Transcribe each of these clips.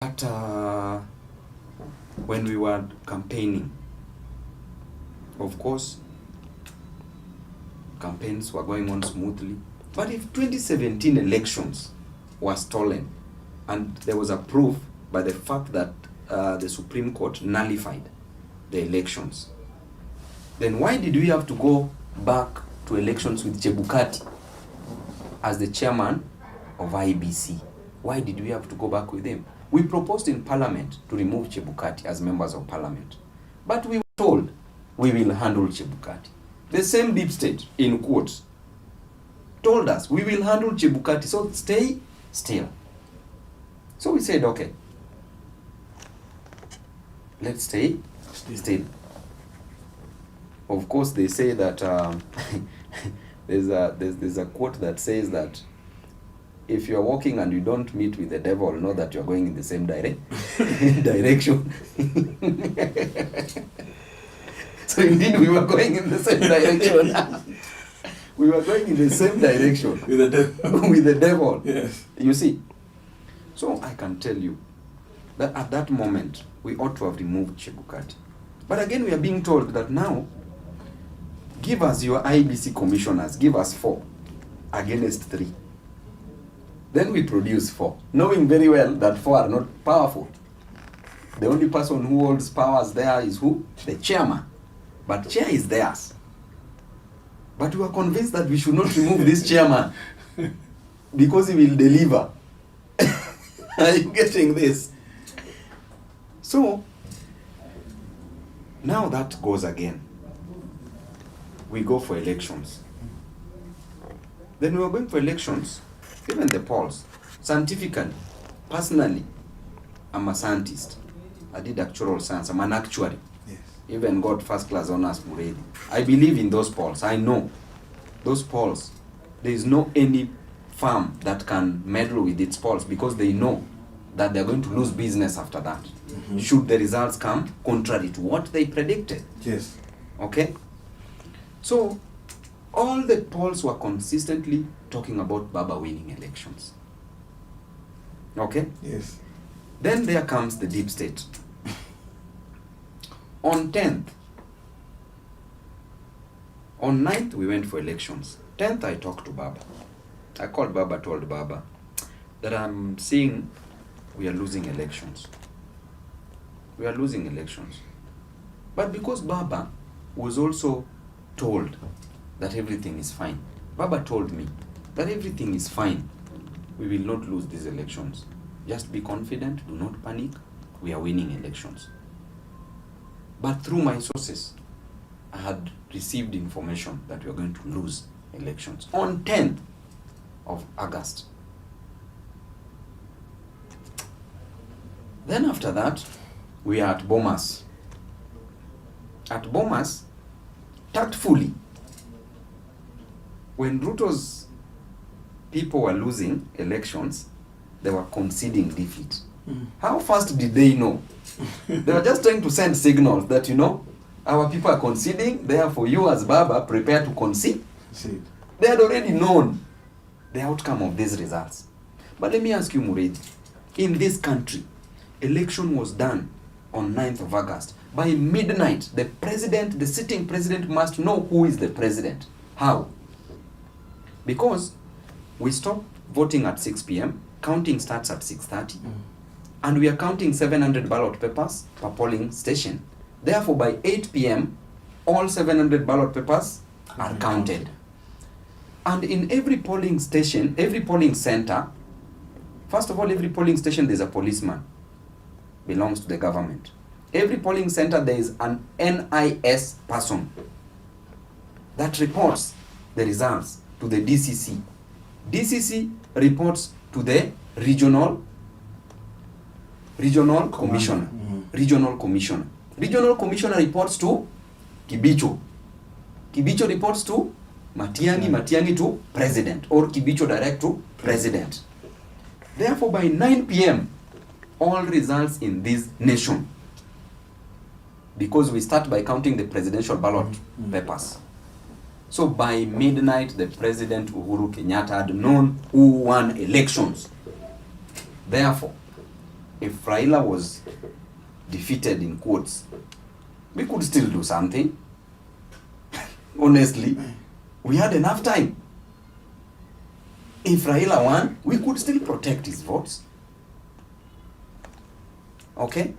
But when we were campaigning, of course, campaigns were going on smoothly. But if 2017 elections were stolen, and there was a proof by the fact that the Supreme Court nullified the elections, then why did we have to go back to elections with Chebukati as the chairman of IBC? Why did we have to go back with him? We proposed in Parliament to remove Chebukati as members of Parliament. But we were told we will handle Chebukati. The same deep state, in quotes, told us we will handle Chebukati, so stay still. So we said, okay, let's stay still. Of course, they say that there's a quote that says that if you're walking and you don't meet with the devil, know that you're going in the same direction. So indeed, we were going in the same direction. We were going in the same direction with the devil. With the devil. Yes. You see. So I can tell you that at that moment, we ought to have removed Chebukati. But again, we are being told that now, give us your IBC commissioners, give us 4 against 3. Then we produce 4, knowing very well that 4 are not powerful. The only person who holds powers there is who? The chairman. But chair is theirs. But we are convinced that we should not remove this chairman because he will deliver. Are you getting this? So, now that goes again. We go for elections. Then we are going for elections. Even the polls, scientifically, personally, I'm a scientist. I did actuarial science. I'm an actuary. Yes. Even got first class honors already. I believe in those polls. I know those polls. There is no any firm that can meddle with its polls because they know that they're going to lose business after that. Mm-hmm. Should the results come contrary to what they predicted. Yes. Okay? So, all the polls were consistently talking about Baba winning elections. Okay? Yes. Then there comes the deep state. On 10th, on 9th we went for elections. 10th I talked to Baba. I called Baba, told Baba that I'm seeing we are losing elections. We are losing elections. But because Baba was also told that everything is fine. Baba told me that everything is fine. We will not lose these elections. Just be confident, do not panic. We are winning elections. But through my sources, I had received information that we are going to lose elections on 10th of August. Then after that, we are at Bomas. At Bomas, tactfully, when Ruto's people were losing elections, they were conceding defeat. How fast did they know? They were just trying to send signals that, our people are conceding, therefore you as Baba prepare to concede. They had already known the outcome of these results. But let me ask you, Muredi, in this country, election was done on 9th of August. By midnight, the sitting president must know who is the president. How? Because we stopped voting at 6 p.m., counting starts at 6:30, and we are counting 700 ballot papers per polling station. Therefore, by 8 p.m., all 700 ballot papers are counted. And in every polling station, every polling center, first of all, every polling station, there's a policeman. Belongs to the government. Every polling center, there is an NIS person that reports the results to the DCC. DCC reports to the regional commissioner. Regional commissioner. Regional commissioner reports to Kibicho. Kibicho reports to Matiang'i. Matiang'i to president, or Kibicho direct to president. Therefore, by 9 p.m., all results in this nation, because we start by counting the presidential ballot papers. So by midnight, the President Uhuru Kenyatta had known who won elections. Therefore, if Raila was defeated in quotes, we could still do something. Honestly, we had enough time. If Raila won, we could still protect his votes. Okay?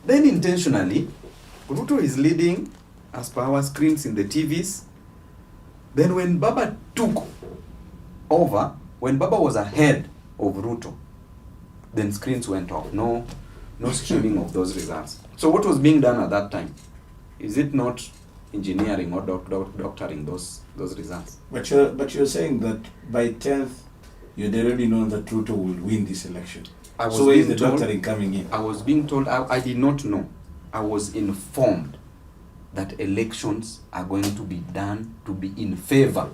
Then intentionally, Ruto is leading as per our screens in the TVs. Then when Baba took over, when Baba was ahead of Ruto, then screens went off. No streaming of those results. So what was being done at that time? Is it not engineering or doctoring those results? But you're saying that by 10th, you'd already known that Ruto would win this election. So where is the doctoring coming in? I was being told, I did not know. I was informed that elections are going to be done to be in favor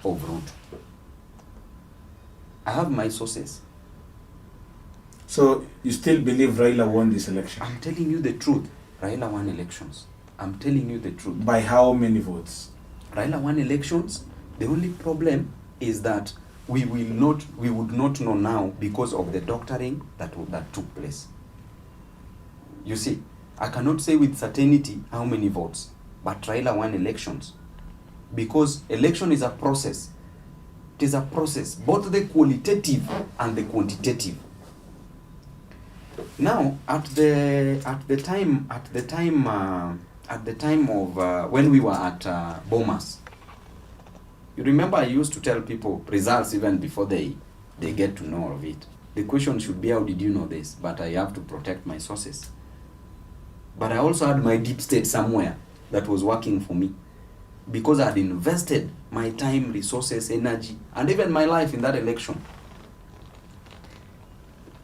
of Ruto. I have my sources. So you still believe Raila won this election? I'm telling you the truth. Raila won elections. I'm telling you the truth. By how many votes? Raila won elections. The only problem is that we would not know now because of the doctoring that took place. You see, I cannot say with certainty how many votes, but Raila won elections. Because election is a process. It is a process, both the qualitative and the quantitative. Now, at the time of when we were at Bomas, you remember I used to tell people results even before they get to know of it. The question should be, how did you know this? But I have to protect my sources. But I also had my deep state somewhere that was working for me, because I had invested my time, resources, energy, and even my life in that election.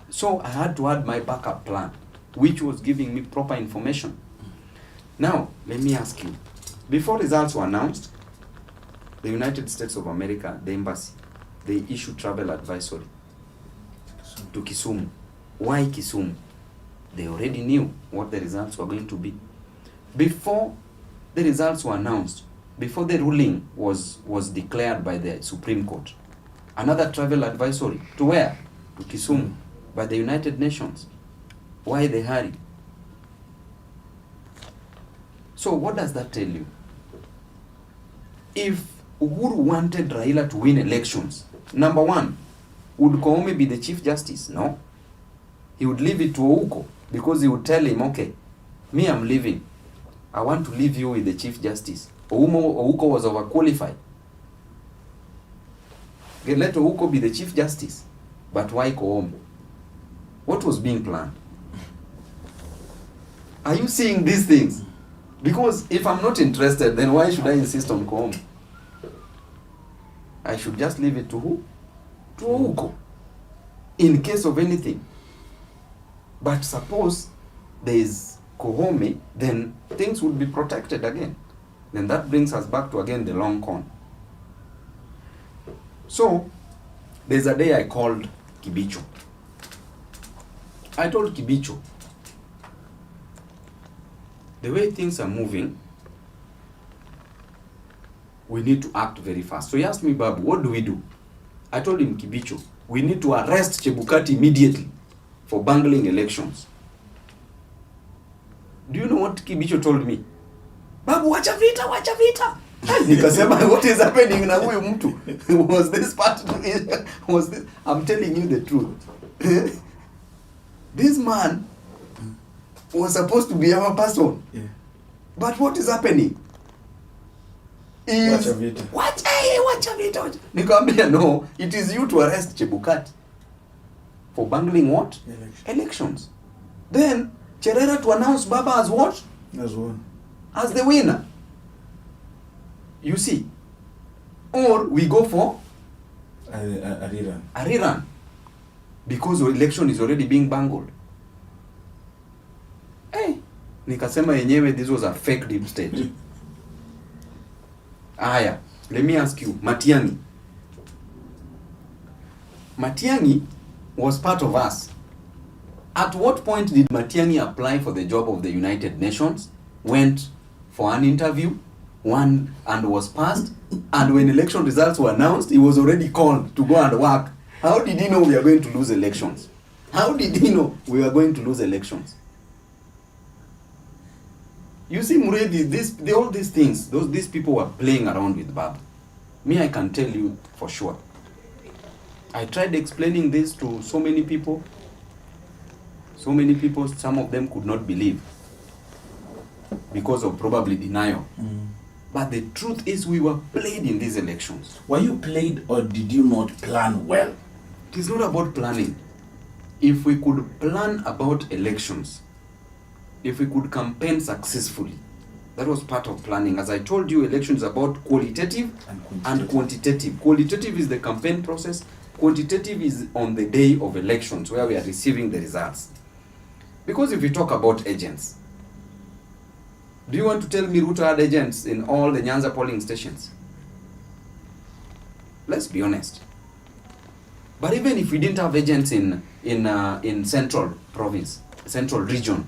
So I had to add my backup plan, which was giving me proper information. Now, let me ask you, before results were announced, the United States of America, the embassy, they issued travel advisory to Kisumu. Why Kisumu? They already knew what the results were going to be. Before the results were announced, before the ruling was declared by the Supreme Court, another travel advisory to where? To Kisumu, by the United Nations. Why the hurry? So what does that tell you? If Uhuru wanted Raila to win elections, number one, would Koome be the Chief Justice? No. He would leave it to Ouko, because he would tell him, okay, me, I'm leaving. I want to leave you with the Chief Justice. Ouko was overqualified. Okay, let Ouko be the Chief Justice. But why Koome? What was being planned? Are you seeing these things? Because if I'm not interested, then why should I insist on Koome? I should just leave it to who? To Ouko. In case of anything. But suppose there is Koome, then things would be protected again. Then that brings us back to again the long con. So, there's a day I called Kibicho. I told Kibicho, the way things are moving, we need to act very fast. So he asked me, Babu, what do we do? I told him, Kibicho, we need to arrest Chebukati immediately for bungling elections. Do you know what Kibicho told me? Babu, wacha vita, wacha vita. Nikasema, what is happening na huyu mtu? Was this part? Was this? I'm telling you the truth. This man was supposed to be our person. Yeah. But what is happening? Wacha vita. Wacha vita. Nikamwambia, no, it is you to arrest Chebukati for bungling what? Elections. Then Cherera to announce Baba as what? As one. As the winner. You see. Or we go for a rerun. A rerun. Because the election is already being bungled. Hey, nikasema yenyewe this was a fake deep state. Aya, let me ask you, Matiang'i. Matiang'i was part of us. At what point did Matiang'i apply for the job of the United Nations, went for an interview, won and was passed, and when election results were announced, he was already called to go and work? How did he know we are going to lose elections? How did he know we were going to lose elections? You see, Muredi, all these things, these people were playing around with Babu. Me, I can tell you for sure. I tried explaining this to so many people. So many people, some of them could not believe because of probably denial. But the truth is we were played in these elections. Were you played or did you not plan well? It is not about planning. If we could plan about elections, if we could campaign successfully, that was part of planning. As I told you, election is about qualitative and quantitative. Qualitative is the campaign process. Quantitative is on the day of elections where we are receiving the results. Because if we talk about agents, do you want to tell me Ruto had agents in all the Nyanza polling stations? Let's be honest. But even if we didn't have agents in Central Province, Central Region,